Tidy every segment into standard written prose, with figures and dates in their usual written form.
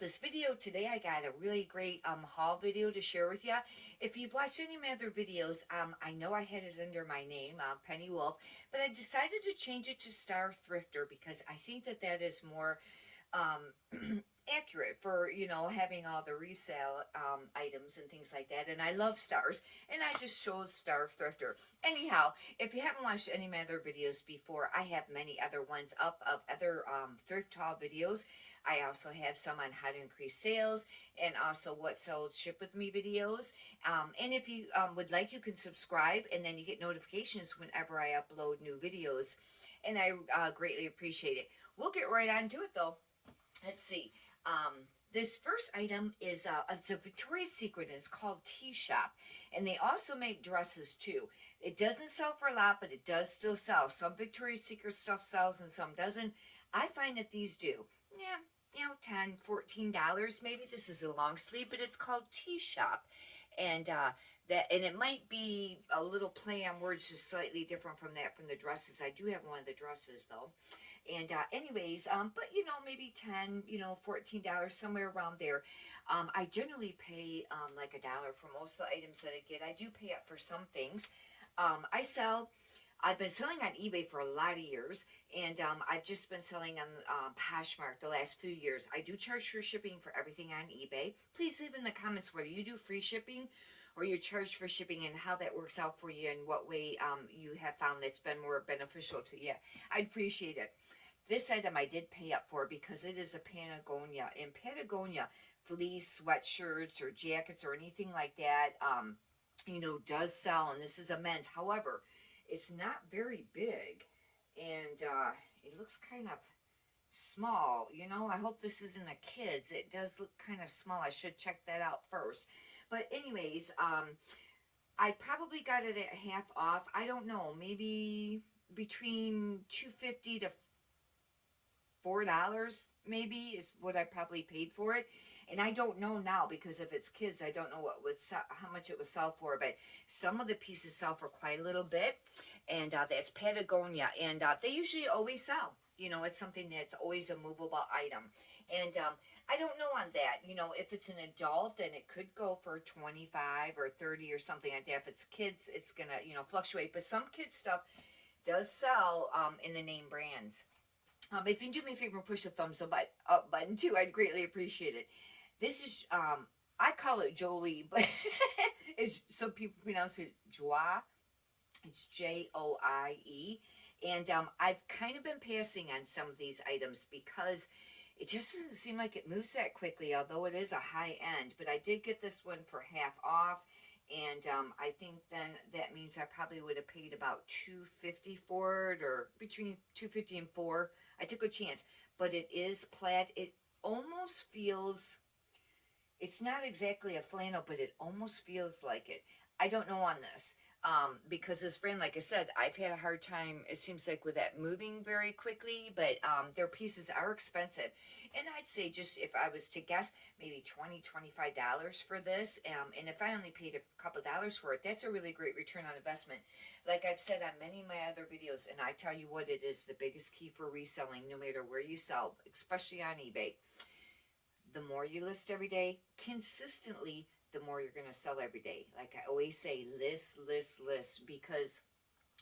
this video today, I got a really great haul video to share with you. If you've watched any of my other videos, I know I had it under my name, Penny Wolf, but I decided to change it to Star Thrifter because I think that that is more accurate for, you know, having all the resale items and things like that. And I love stars, and I just chose Star Thrifter. Anyhow, if you haven't watched any of my other videos before, I have many other ones up of other thrift haul videos. I also have some on how to increase sales and also what sells ship with me videos. And if you would like, you can subscribe and then you get notifications whenever I upload new videos. And I greatly appreciate it. We'll get right on to it though. Let's see. This first item is it's a Victoria's Secret, and it's called Tea Shop, and they also make dresses too. It doesn't sell for a lot, but it does still sell. Some Victoria's Secret stuff sells and some doesn't. I find that these do. Yeah, you know, $10, $14 maybe. This is a long sleeve, but it's called Tea Shop, and and it might be a little play on words, just slightly different from the dresses. I do have one of the dresses though. And anyways, but you know, maybe 10, you know, $14, somewhere around there. I generally pay like $1 for most of the items that I get. I do pay up for some things. I've been selling on eBay for a lot of years, and I've just been selling on Poshmark the last few years. I do charge for shipping for everything on eBay. Please leave in the comments whether you do free shipping or you charge for shipping and how that works out for you and what way you have found that's been more beneficial to you. I'd appreciate it. This item I did pay up for because it is a Patagonia. And Patagonia fleece sweatshirts or jackets or anything like that, you know, does sell. And this is a men's. However, it's not very big. And it looks kind of small. You know, I hope this isn't a kid's. It does look kind of small. I should check that out first. But anyways, I probably got it at half off. I don't know. Maybe between $2.50 to $4 maybe is what I probably paid for it. And I don't know now because if it's kids, I don't know how much it would sell for, but some of the pieces sell for quite a little bit. And that's Patagonia, and they usually always sell. You know, it's something that's always a movable item. And I don't know on that. You know, if it's an adult, then it could go for 25 or 30 or something like that. If it's kids, it's going to, you know, fluctuate. But some kids stuff does sell in the name brands. If you do me a favor and push the thumbs up button too, I'd greatly appreciate it. This is, I call it Jolie, but it's, some people pronounce it Joie. It's Joie. And I've kind of been passing on some of these items because it just doesn't seem like it moves that quickly, although it is a high end. But I did get this one for half off. And I think then that means I probably would have paid about $2.50 for it, or between $2.50 and $4. I took a chance, but it is plaid. It almost feels, it's not exactly a flannel, but it almost feels like it. I don't know on this. Because this brand, like I said, I've had a hard time, it seems like, with that moving very quickly, but their pieces are expensive. And I'd say, just if I was to guess, maybe $20, $25 for this. And if I only paid a couple dollars for it, that's a really great return on investment. Like I've said on many of my other videos, and I tell you what, it is the biggest key for reselling, no matter where you sell, especially on eBay. The more you list every day, consistently, the more you're going to sell every day. Like I always say, list, because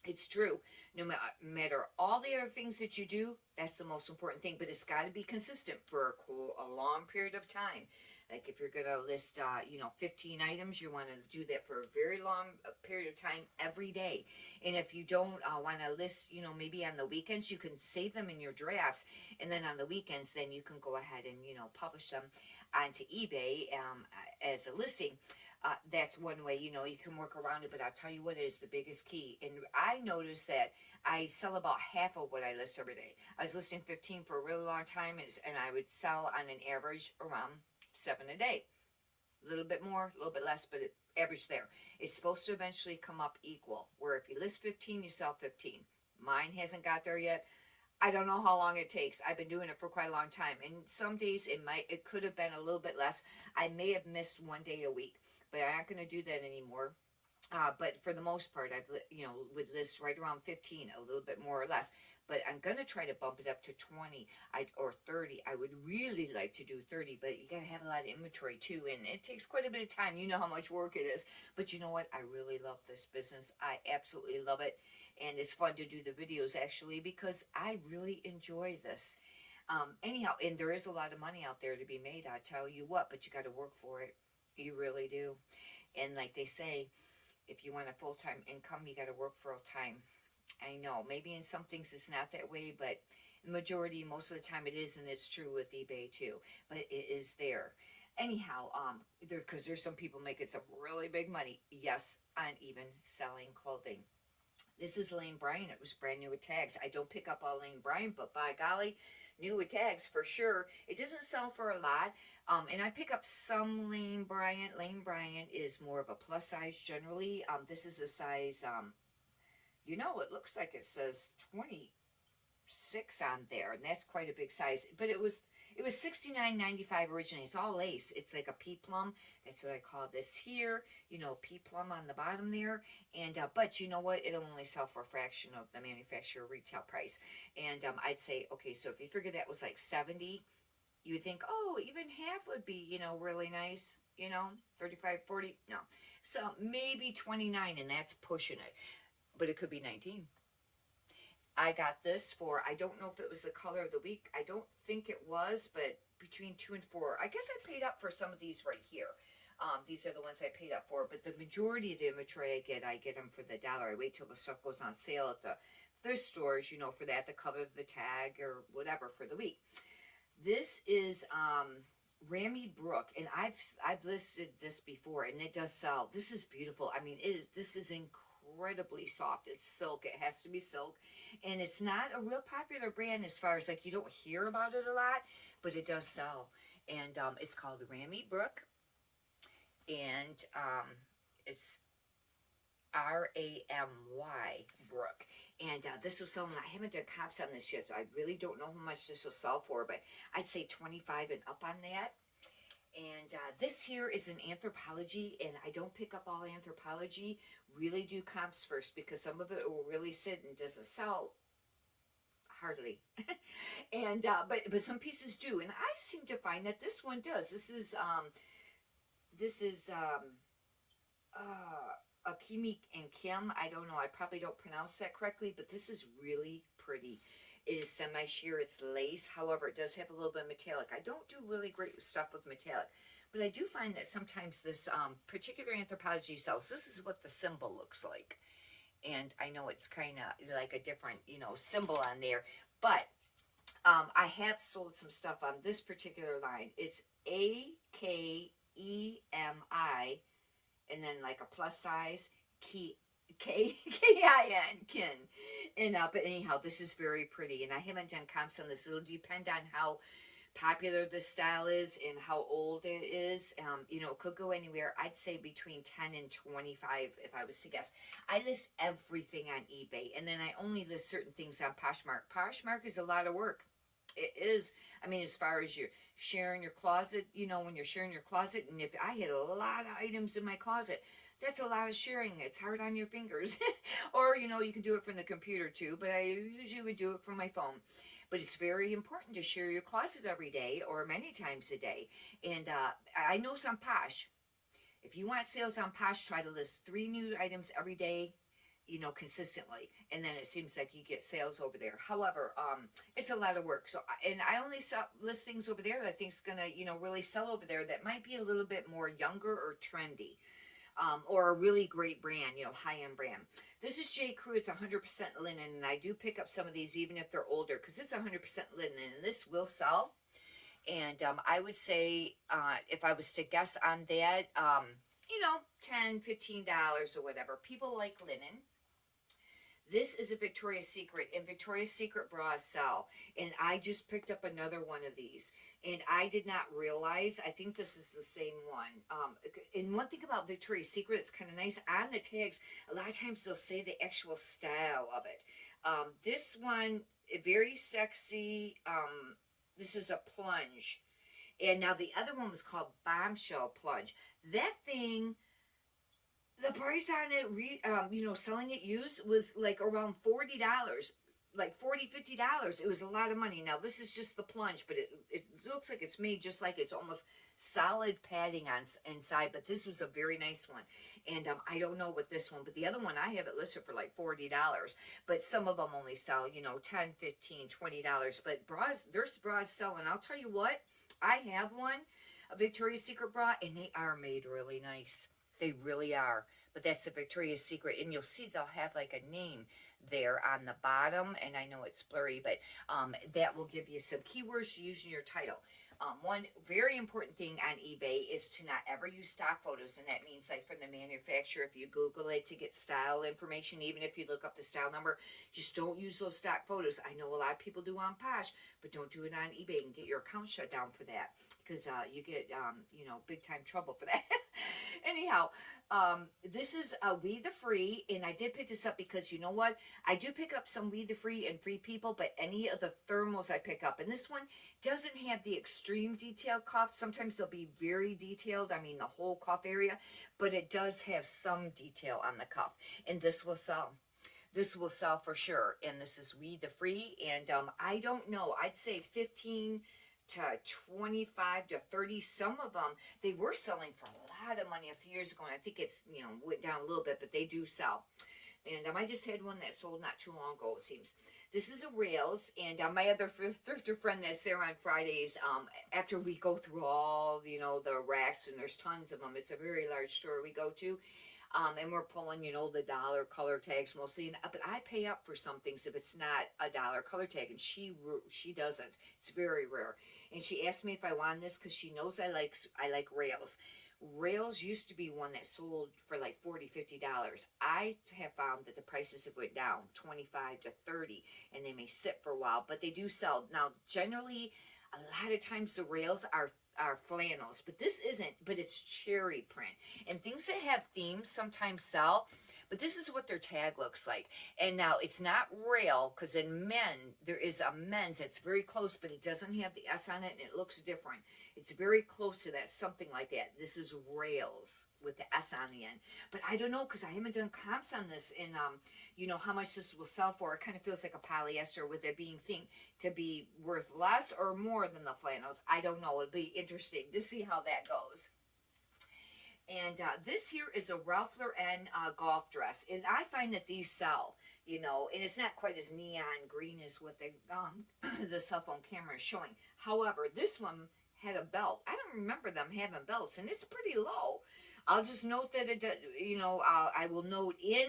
it's true. No matter all the other things that you do, that's the most important thing. But it's got to be consistent for a long period of time. Like if you're going to list, you know, 15 items, you want to do that for a very long period of time every day. And if you don't want to list, you know, maybe on the weekends, you can save them in your drafts. And then on the weekends, then you can go ahead and, you know, publish them onto eBay as a listing. That's one way, you know, you can work around it. But I'll tell you what is the biggest key. And I noticed that I sell about half of what I list every day. I was listing 15 for a really long time, and I would sell on an average around 7 a day. A little bit more, a little bit less, but average there. It's supposed to eventually come up equal, where if you list 15, you sell 15. Mine hasn't got there yet. I don't know how long it takes. I've been doing it for quite a long time. And some days it could have been a little bit less. I may have missed one day a week, but I'm not going to do that anymore. But for the most part, would list right around 15, a little bit more or less. But I'm gonna try to bump it up to 20, or 30. I would really like to do 30, but you gotta have a lot of inventory too, and it takes quite a bit of time. You know how much work it is. But you know what? I really love this business. I absolutely love it, and it's fun to do the videos actually because I really enjoy this. Anyhow, and there is a lot of money out there to be made. I tell you what, but you got to work for it. You really do. And like they say, if you want a full-time income, you got to work full-time. I know, maybe in some things it's not that way, but the majority, most of the time it is, and it's true with eBay too. But it is there. Anyhow, because there's some people making some really big money, yes, on even selling clothing. This is Lane Bryant. It was brand new with tags. I don't pick up all Lane Bryant, but by golly, new with tags for sure. It doesn't sell for a lot. And I pick up some Lane Bryant. Lane Bryant is more of a plus size generally. This is a size, it looks like it says 26 on there, and that's quite a big size. But it was $69.95 originally. It's all lace. It's like a pea plum. That's what I call this here. Pea plum on the bottom there. And but you know what? It'll only sell for a fraction of the manufacturer retail price. And I'd say, okay, so if you figure that was like 70, you would think, oh, even half would be, really nice. 35, 40. No, so maybe 29, and that's pushing it. But it could be 19. I got this for, I don't know if it was the color of the week. I don't think it was, but between 2 and 4. I guess I paid up for some of these right here. These are the ones I paid up for, but the majority of the inventory I get them for the dollar. I wait till the stuff goes on sale at the thrift stores, for that, the color of the tag or whatever for the week. This is Rami Brook, and I've listed this before, and it does sell. This is beautiful. I mean, this is incredibly soft. It's silk. It has to be silk. And it's not a real popular brand as far as, like, you don't hear about it a lot, but it does sell. And it's called Rami Brook, and it's Ramy Brook. And this will sell, and I haven't done comps on this yet, so I really don't know how much this will sell for, but I'd say 25 and up on that. And this here is an Anthropologie, and I don't pick up all Anthropologie. Really do comps first, because some of it will really sit and doesn't sell hardly. And but some pieces do, and I seem to find that this one does. This is Akimi and Kim. I don't know. I probably don't pronounce that correctly, but this is really pretty. It is semi-sheer. It's lace. However, it does have a little bit of metallic. I don't do really great stuff with metallic, but I do find that sometimes this particular Anthropologie sells. This is what the symbol looks like. And I know it's kind of like a different, symbol on there. But I have sold some stuff on this particular line. It's AKEMI, and then like a plus size, K-I-N, kin. And but anyhow, this is very pretty. And I haven't done comps on this. It'll depend on how popular this style is and how old it is. It could go anywhere. I'd say between 10 and 25 if I was to guess. I list everything on eBay, and then I only list certain things on Poshmark. Poshmark is a lot of work. It is. I mean, as far as you're sharing your closet, when you're sharing your closet, and if I had a lot of items in my closet, that's a lot of sharing. It's hard on your fingers. Or, you can do it from the computer too, but I usually would do it from my phone. But it's very important to share your closet every day or many times a day. And I know some Posh. If you want sales on Posh, try to list 3 new items every day, consistently. And then it seems like you get sales over there. However, it's a lot of work. So, and I only list things over there that I think is going to, really sell over there that might be a little bit more younger or trendy. Or a really great brand, high-end brand. This is J. Crew. It's 100% linen, and I do pick up some of these even if they're older because it's 100% linen, and this will sell. And I would say if I was to guess on that, $10, $15 or whatever. People like linen. This is a Victoria's Secret, and Victoria's Secret bras sell. And I just picked up another one of these, and I did not realize, I think this is the same one. And one thing about Victoria's Secret, it's kind of nice, on the tags, a lot of times they'll say the actual style of it. This one, very sexy. This is a plunge. And now the other one was called Bombshell Plunge. That thing the price on it, selling it used was like around $40, like $40, $50. It was a lot of money. Now this is just the plunge, but it looks like it's made just like it's almost solid padding on inside. But this was a very nice one, and I don't know what this one, but the other one I have it listed for like $40. But some of them only sell 10, 15, $20. But bras, there's bras selling. I'll tell you what, I have one, a Victoria's Secret bra, and they are made really nice. They really are. But that's a Victoria's Secret, and you'll see they'll have like a name there on the bottom, and I know it's blurry, but that will give you some keywords to use in your title. One very important thing on eBay is to not ever use stock photos, and that means like from the manufacturer, if you Google it to get style information, even if you look up the style number, just don't use those stock photos. I know a lot of people do on Posh, but don't do it on eBay and get your account shut down for that, because you get, big time trouble for that. Anyhow, this is a We the Free, and I did pick this up because you know what? I do pick up some We the Free and Free People, but any of the thermals I pick up, and this one doesn't have the extreme detailed cuff. Sometimes they'll be very detailed, I mean the whole cuff area, but it does have some detail on the cuff, and this will sell. This will sell for sure, and this is We the Free, and I don't know, I'd say 15 to 25 to 30. Some of them, they were selling for a lot of money a few years ago, and I think it's, went down a little bit, but they do sell. And I just had one that sold not too long ago, it seems. This is a Rails, and my other thrifter friend that's there on Fridays, after we go through all, the racks, and there's tons of them, it's a very large store we go to, and we're pulling, the dollar color tags mostly, but I pay up for some things if it's not a dollar color tag, and she doesn't. It's very rare. And she asked me if I wanted this because she knows I like Rails. Rails used to be one that sold for like $40, $50. I have found that the prices have went down 25 to 30, and they may sit for a while, but they do sell. Now, generally, a lot of times the Rails are flannels, but this isn't, but it's cherry print. And things that have themes sometimes sell, but this is what their tag looks like. And now it's not Rail, because in men, there is a men's that's very close, but it doesn't have the S on it, and it looks different. It's very close to that, something like that. This is Rails with the S on the end. But I don't know, because I haven't done comps on this, and how much this will sell for. It kind of feels like a polyester with it being thin. Could be worth less or more than the flannels. I don't know. It'll be interesting to see how that goes. And this here is a Ralph Lauren golf dress. And I find that these sell, and it's not quite as neon green as what the cell phone camera is showing. However, this one had a belt. I don't remember them having belts, and it's pretty low. I'll just note that it, I will note in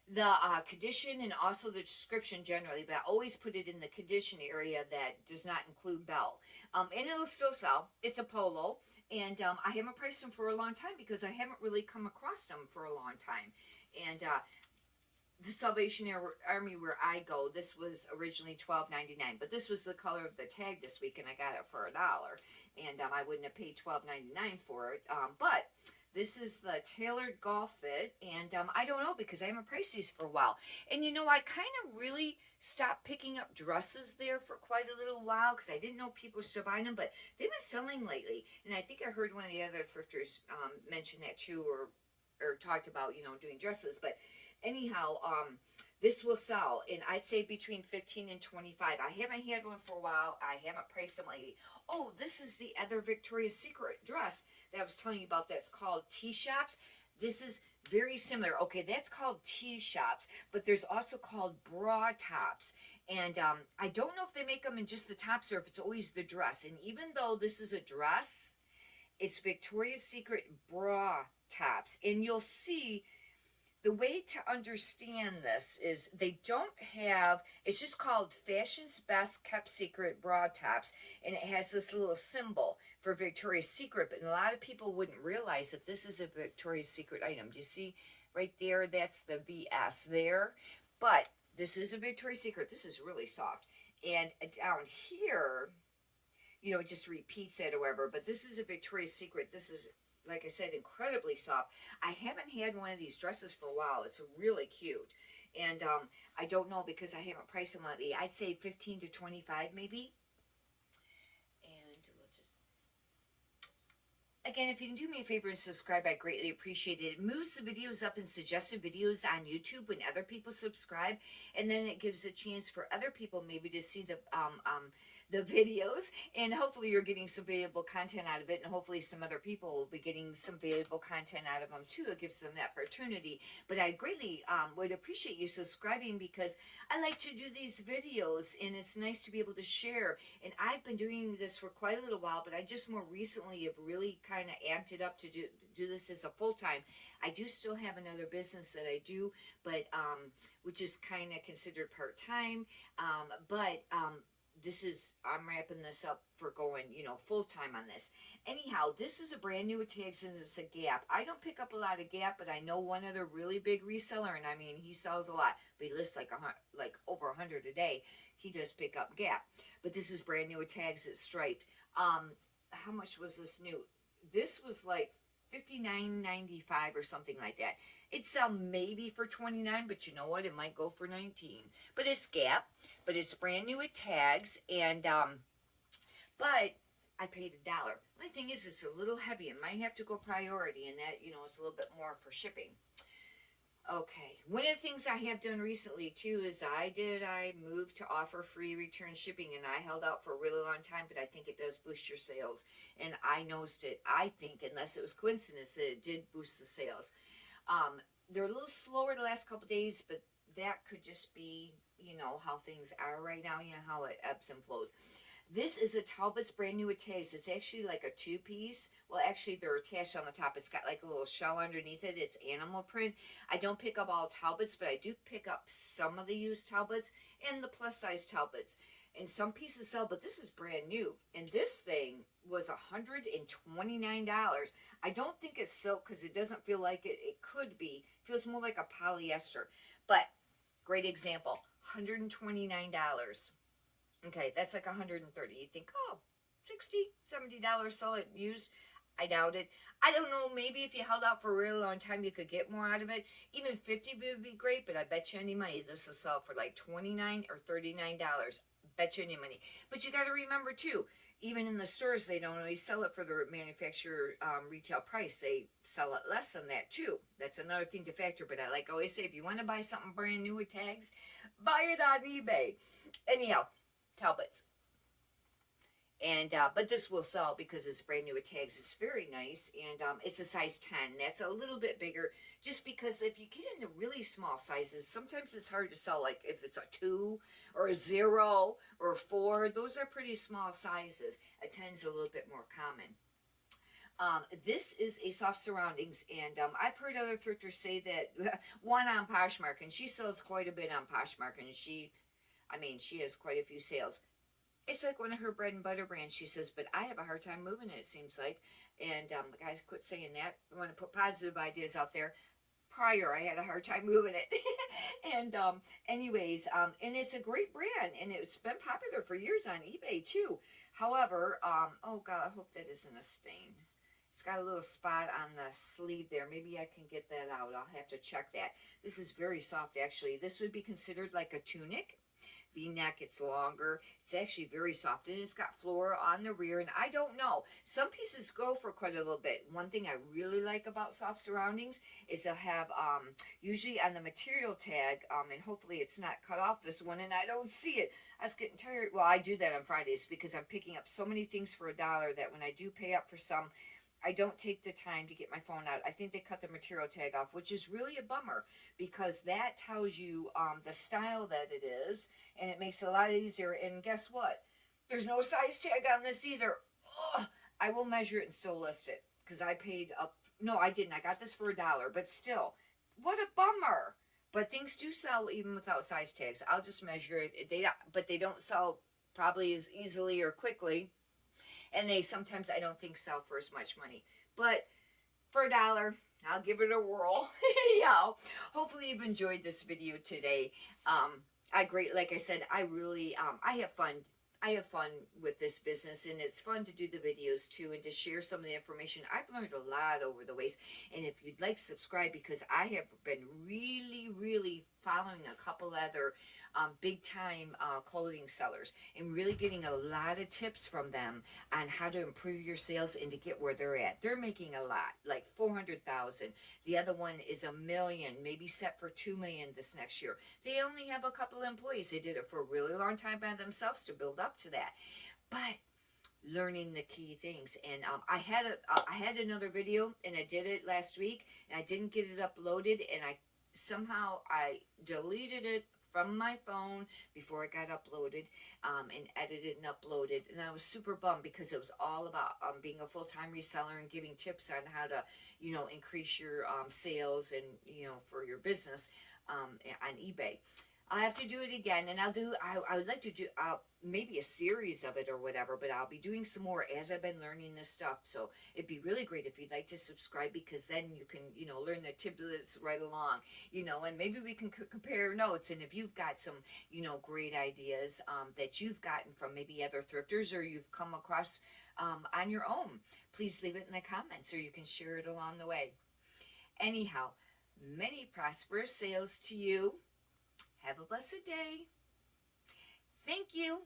the condition and also the description generally, but I always put it in the condition area that does not include belt. And it'll still sell. It's a polo. And I haven't priced them for a long time because I haven't really come across them for a long time. And the Salvation Army where I go, this was originally $12.99, but this was the color of the tag this week, and I got it for $1. And I wouldn't have paid $12.99 for it. But this is the tailored golf fit, and I don't know, because I haven't priced these for a while. And I kind of really stopped picking up dresses there for quite a little while, because I didn't know people were still buying them, but they've been selling lately. And I think I heard one of the other thrifters mention that too, or talked about, doing dresses. But anyhow, this will sell, and I'd say between 15 and 25. I haven't had one for a while. I haven't priced them lately. Oh, this is the other Victoria's Secret dress that I was telling you about. That's called T-Shops. This is very similar. Okay, that's called T-Shops, but there's also called bra tops. And I don't know if they make them in just the tops or if it's always the dress. And even though this is a dress, it's Victoria's Secret bra tops. And you'll see the way to understand this is they don't have, it's just called Fashion's Best Kept Secret Bra Tops, and it has this little symbol for Victoria's Secret, but a lot of people wouldn't realize that this is a Victoria's Secret item. Do you see right there? That's the VS there, but this is a Victoria's Secret. This is really soft, and down here, it just repeats it or whatever, but this is a Victoria's Secret. This is, like I said, incredibly soft. I haven't had one of these dresses for a while. It's really cute. And I don't know, because I haven't priced them lately. I'd say 15 to 25 maybe. Again, if you can do me a favor and subscribe, I greatly appreciate it. It moves the videos up in suggested videos on YouTube when other people subscribe, and then it gives a chance for other people maybe to see the videos, and hopefully you're getting some valuable content out of it, and hopefully some other people will be getting some valuable content out of them too. It gives them that opportunity. But I greatly would appreciate you subscribing, because I like to do these videos, and it's nice to be able to share. And I've been doing this for quite a little while, but I just more recently have really kind of amped it up to do this as a full-time. I do still have another business that I do, but which is kind of considered part-time, but I'm wrapping this up for going, full-time on this. Anyhow, this is a brand new tags, and it's a Gap. I don't pick up a lot of Gap, but I know one other really big reseller, and I mean, he sells a lot, but he lists like over 100 a day. He does pick up Gap, but this is brand new with tags. It's striped. How much was this new? This was like $59.95 or something like that. It's maybe for $29, but you know what? It might go for $19. But it's Gap, but it's brand new with tags, and but I paid $1. My thing is, it's a little heavy. It might have to go priority, and that, it's a little bit more for shipping. Okay, one of the things I have done recently too is I moved to offer free return shipping, and I held out for a really long time, but I think it does boost your sales, and I noticed it. I think, unless it was coincidence, that it did boost the sales. They're a little slower the last couple of days, but that could just be, how things are right now, how it ebbs and flows. This is a Talbot's brand new with tags. It's actually like a two-piece. Well, actually, they're attached on the top. It's got like a little shell underneath it. It's animal print. I don't pick up all Talbots, but I do pick up some of the used Talbots and the plus-size Talbots. And some pieces sell, but this is brand new. And this thing was $129. I don't think it's silk because it doesn't feel like it. It could be. It feels more like a polyester. But, great example, $129. Okay, that's like $130. You think, oh, $60, $70 sell it used. I doubt it. I don't know, maybe if you held out for a really long time, you could get more out of it. Even $50 would be great, but I bet you any money this will sell for like $29 or $39. Bet you any money. But you got to remember too, even in the stores, they don't always sell it for the manufacturer retail price. They sell it less than that too. That's another thing to factor. But I always say, if you want to buy something brand new with tags, buy it on eBay. Anyhow, Talbots. And but this will sell because it's brand new with tags. It's very nice, and it's a size 10. That's a little bit bigger, just because if you get into really small sizes, sometimes it's hard to sell. Like if it's a 2 or a 0 or a 4, those are pretty small sizes. A 10 is a little bit more common. This is a soft surroundings, and I've heard other thrifters say that one on Poshmark, and she sells quite a bit on Poshmark, and she has quite a few sales. It's like one of her bread and butter brands, she says, but I have a hard time moving it seems like. And guys, quit saying that. I want to put positive ideas out there. Prior, I had a hard time moving it. And anyways, and it's a great brand, and it's been popular for years on eBay too. However, oh God, I hope that isn't a stain. It's got a little spot on the sleeve there. Maybe I can get that out. I'll have to check that. This is very soft, actually. This would be considered like a tunic. V-neck, it's longer. It's actually very soft, and it's got floral on the rear, and I don't know. Some pieces go for quite a little bit. One thing I really like about soft surroundings is they'll have, usually on the material tag, and hopefully it's not cut off this one, and I don't see it. I was getting tired. Well, I do that on Fridays because I'm picking up so many things for $1 that when I do pay up for some, I don't take the time to get my phone out. I think they cut the material tag off, which is really a bummer because that tells you the style that it is, and it makes it a lot easier. And guess what? There's no size tag on this either. Ugh, I will measure it and still list it because I paid up. No, I didn't. I got this for $1, but still, what a bummer. But things do sell even without size tags. I'll just measure it. But they don't sell probably as easily or quickly. And they sometimes, I don't think, sell for as much money. But for $1, I'll give it a whirl. Yeah. Hopefully you've enjoyed this video today. Like I said, I really, I have fun. I have fun with this business, and it's fun to do the videos too and to share some of the information. I've learned a lot over the ways, and if you'd like to subscribe, because I have been really, really following a couple other big time clothing sellers, and really getting a lot of tips from them on how to improve your sales and to get where they're at. They're making a lot, like 400,000. The other one is 1 million, maybe set for 2 million this next year. They only have a couple of employees. They did it for a really long time by themselves to build up to that. But learning the key things, and I had another video, and I did it last week, and I didn't get it uploaded, and I deleted it from my phone before it got uploaded, and edited and uploaded, and I was super bummed because it was all about being a full-time reseller and giving tips on how to increase your sales and for your business on eBay. I'll have to do it again, and I would like to do maybe a series of it or whatever, but I'll be doing some more as I've been learning this stuff. So it'd be really great if you'd like to subscribe, because then you can, learn the tidbits right along, and maybe we can compare notes. And if you've got some, great ideas that you've gotten from maybe other thrifters, or you've come across on your own, please leave it in the comments, or you can share it along the way. Anyhow, many prosperous sales to you. Have a blessed day. Thank you.